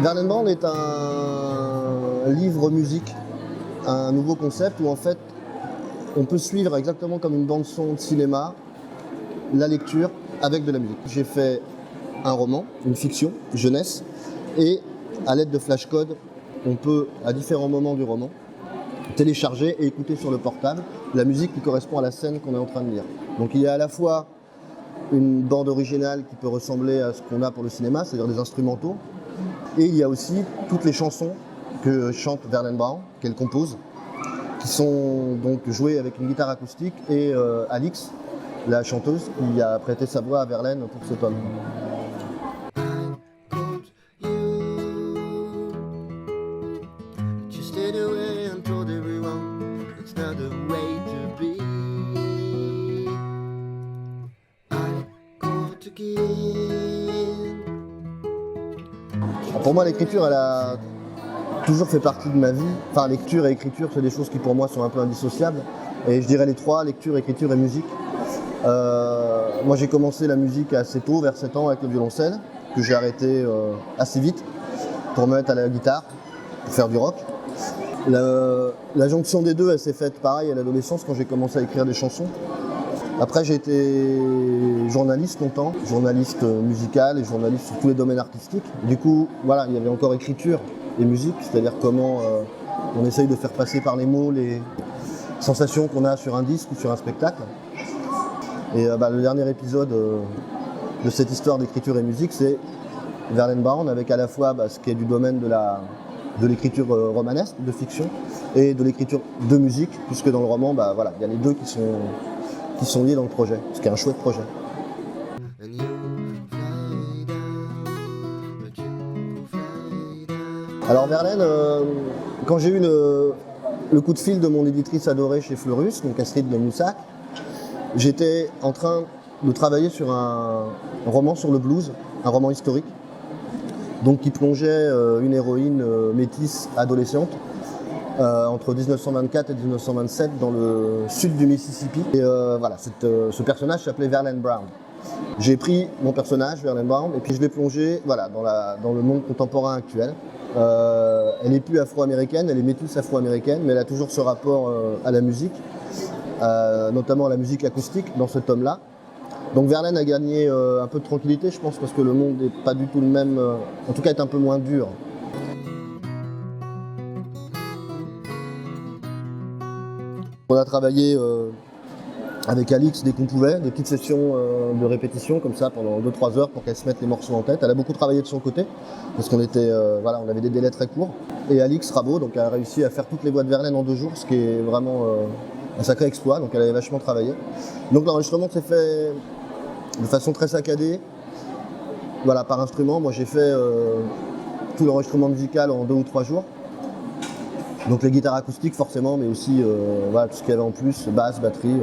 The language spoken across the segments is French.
Verlaine Brown est un livre musique, un nouveau concept où en fait on peut suivre exactement comme une bande son de cinéma la lecture avec de la musique. J'ai fait un roman, une fiction, jeunesse, et à l'aide de flashcode, on peut à différents moments du roman télécharger et écouter sur le portable la musique qui correspond à la scène qu'on est en train de lire. Donc il y a à la fois une bande originale qui peut ressembler à ce qu'on a pour le cinéma, c'est-à-dire des instrumentaux, et il y a aussi toutes les chansons que chante Verlaine Brown, qu'elle compose, qui sont donc jouées avec une guitare acoustique, et Alix, la chanteuse, qui a prêté sa voix à Verlaine pour ce tome. Pour moi, l'écriture, elle a toujours fait partie de ma vie. Enfin, lecture et écriture, c'est des choses qui pour moi sont un peu indissociables. Et je dirais les trois, lecture, écriture et musique. Moi, j'ai commencé la musique assez tôt, vers 7 ans, avec le violoncelle, que j'ai arrêté assez vite pour me mettre à la guitare, pour faire du rock. La jonction des deux, elle s'est faite pareil à l'adolescence, quand j'ai commencé à écrire des chansons. Après, j'ai été journaliste longtemps, journaliste musical et journaliste sur tous les domaines artistiques. Du coup, voilà, il y avait encore écriture et musique, c'est-à-dire comment on essaye de faire passer par les mots les sensations qu'on a sur un disque ou sur un spectacle. Et le dernier épisode de cette histoire d'écriture et musique, c'est Verlaine Brown, avec à la fois ce qui est du domaine de l'écriture romanesque, de fiction, et de l'écriture de musique, puisque dans le roman, il y a les deux qui sont liés dans le projet, ce qui est un chouette projet. Alors Verlaine, quand j'ai eu le coup de fil de mon éditrice adorée chez Fleurus, donc Astrid de Moussac, j'étais en train de travailler sur un roman sur le blues, un roman historique, donc qui plongeait une héroïne métisse adolescente entre 1924 et 1927 dans le sud du Mississippi. Et ce personnage s'appelait Verlaine Brown. J'ai pris mon personnage, Verlaine Brown, et puis je l'ai plongé dans le monde contemporain actuel. Elle n'est plus afro-américaine, elle est métisse afro-américaine, mais elle a toujours ce rapport à la musique, notamment à la musique acoustique dans ce tome-là. Donc Verlaine a gagné un peu de tranquillité, je pense, parce que le monde n'est pas du tout le même, en tout cas est un peu moins dur. On a travaillé avec Alix dès qu'on pouvait, des petites sessions de répétition comme ça pendant 2-3 heures pour qu'elle se mette les morceaux en tête. Elle a beaucoup travaillé de son côté parce qu'on on avait des délais très courts. Et Alix Rabot donc, a réussi à faire toutes les voix de Verlaine en 2 jours, ce qui est vraiment un sacré exploit. Donc elle avait vachement travaillé. Donc l'enregistrement s'est fait de façon très saccadée, par instrument. Moi j'ai fait tout l'enregistrement musical en 2 ou 3 jours. Donc les guitares acoustiques forcément, mais aussi tout ce qu'il y avait en plus, basse, batterie.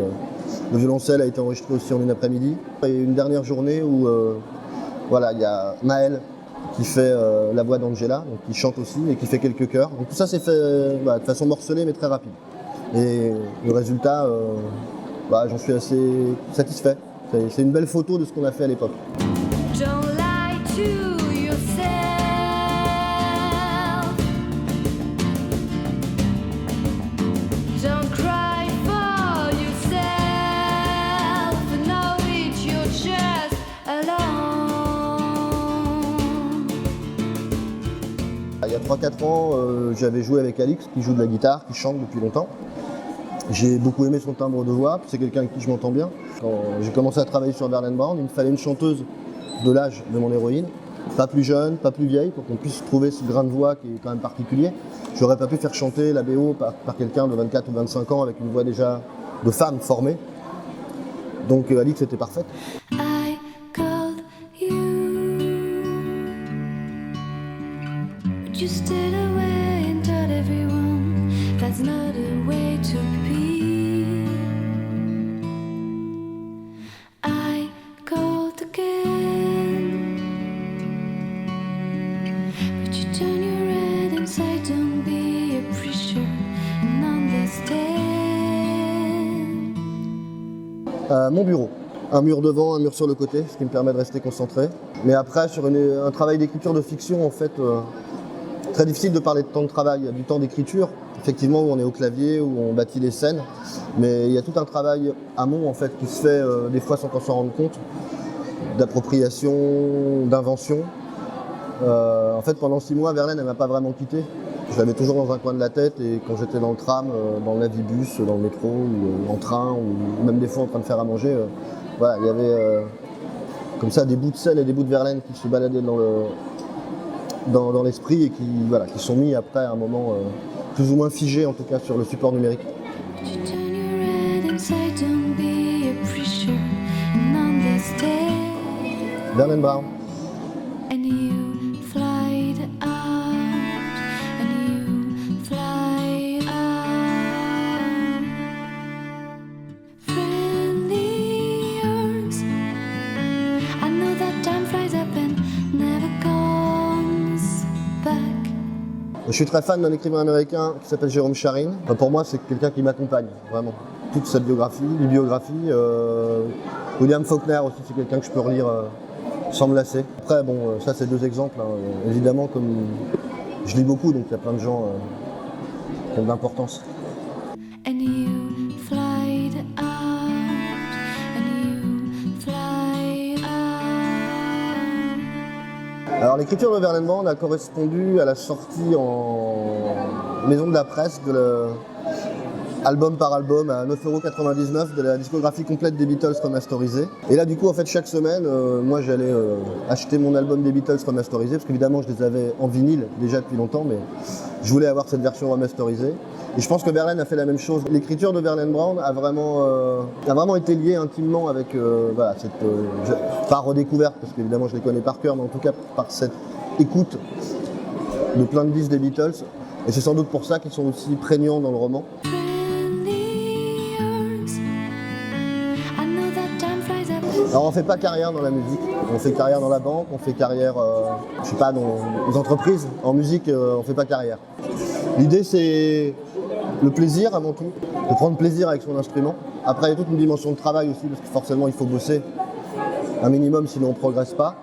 Le violoncelle a été enregistré aussi en une après-midi. Et une dernière journée où il y a Maël qui fait la voix d'Angela, donc qui chante aussi et qui fait quelques chœurs. Donc tout ça s'est fait de façon morcelée mais très rapide. Et le résultat, j'en suis assez satisfait. C'est une belle photo de ce qu'on a fait à l'époque. Il y a 3-4 ans, j'avais joué avec Alix, qui joue de la guitare, qui chante depuis longtemps. J'ai beaucoup aimé son timbre de voix, c'est quelqu'un avec qui je m'entends bien. Quand j'ai commencé à travailler sur Verlaine Brown, il me fallait une chanteuse de l'âge de mon héroïne, pas plus jeune, pas plus vieille, pour qu'on puisse trouver ce grain de voix qui est quand même particulier. J'aurais pas pu faire chanter la BO par quelqu'un de 24 ou 25 ans avec une voix déjà de femme formée. Donc Alix était parfaite. You stayed away and told everyone that's not a way to be. I called again, but you turn your head and say, don't be a preacher and understand. Mon bureau. Un mur devant, un mur sur le côté, ce qui me permet de rester concentré. Mais après, sur un travail d'écriture de fiction, en fait, Très difficile de parler de temps de travail. Il y a du temps d'écriture, effectivement, où on est au clavier, où on bâtit les scènes. Mais il y a tout un travail amont en fait, qui se fait des fois sans qu'on s'en rende compte, d'appropriation, d'invention. En fait, pendant 6 mois, Verlaine, elle m'a pas vraiment quitté. Je l'avais toujours dans un coin de la tête et quand j'étais dans le tram, dans le navibus, dans le métro, ou en train, ou même des fois en train de faire à manger, voilà, il y avait comme ça des bouts de sel et des bouts de Verlaine qui se baladaient dans l'esprit et qui sont mis après à un moment plus ou moins figés en tout cas sur le support numérique. You turn your head inside, don't be a preacher. And on this day, Verlaine Brown. and you fly out, and you fly out. Friendly arms. I know that time flies up and never comes back. Je suis très fan d'un écrivain américain qui s'appelle Jérôme Charine. Enfin, pour moi, c'est quelqu'un qui m'accompagne, vraiment. Toute cette biographie, les biographies. William Faulkner aussi, c'est quelqu'un que je peux relire sans me lasser. Après, bon, ça c'est 2 exemples. Hein. Évidemment, comme je lis beaucoup, donc il y a plein de gens qui ont de l'importance. And you fly out, and you fly out. Alors l'écriture de Verlaine Brown a correspondu à la sortie en maison de la presse de album par album à 9,99 € de la discographie complète des Beatles remasterisée. Et là du coup en fait chaque semaine moi j'allais acheter mon album des Beatles remasterisé parce qu'évidemment je les avais en vinyle déjà depuis longtemps mais je voulais avoir cette version remasterisée. Et je pense que Verlaine a fait la même chose. L'écriture de Verlaine Brown a vraiment été liée intimement avec voilà, cette pas redécouverte parce qu'évidemment je les connais par cœur mais en tout cas par cette écoute de plein de disques des Beatles. Et c'est sans doute pour ça qu'ils sont aussi prégnants dans le roman. Alors on fait pas carrière dans la musique, on fait carrière dans la banque, on fait carrière, je sais pas, dans les entreprises. En musique, on fait pas carrière. L'idée c'est le plaisir avant tout, de prendre plaisir avec son instrument. Après il y a toute une dimension de travail aussi, parce que forcément il faut bosser un minimum sinon on progresse pas.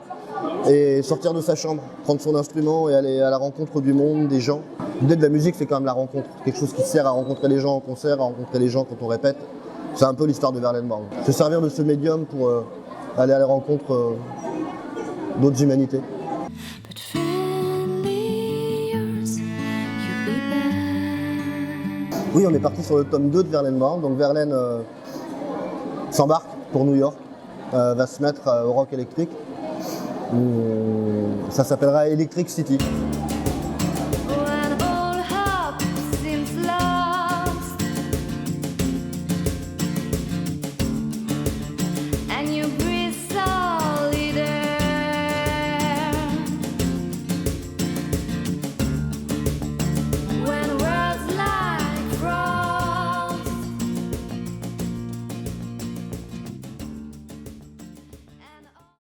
Et sortir de sa chambre, prendre son instrument et aller à la rencontre du monde, des gens. L'idée de la musique c'est quand même la rencontre, quelque chose qui sert à rencontrer les gens en concert, à rencontrer les gens quand on répète. C'est un peu l'histoire de Verlaine Brown. Se servir de ce médium pour aller à la rencontre d'autres humanités. But friendly arms, you be back. Oui, on est parti sur le tome 2 de Verlaine Brown. Donc Verlaine s'embarque pour New York, va se mettre au Rock Electric. Ça s'appellera Electric City.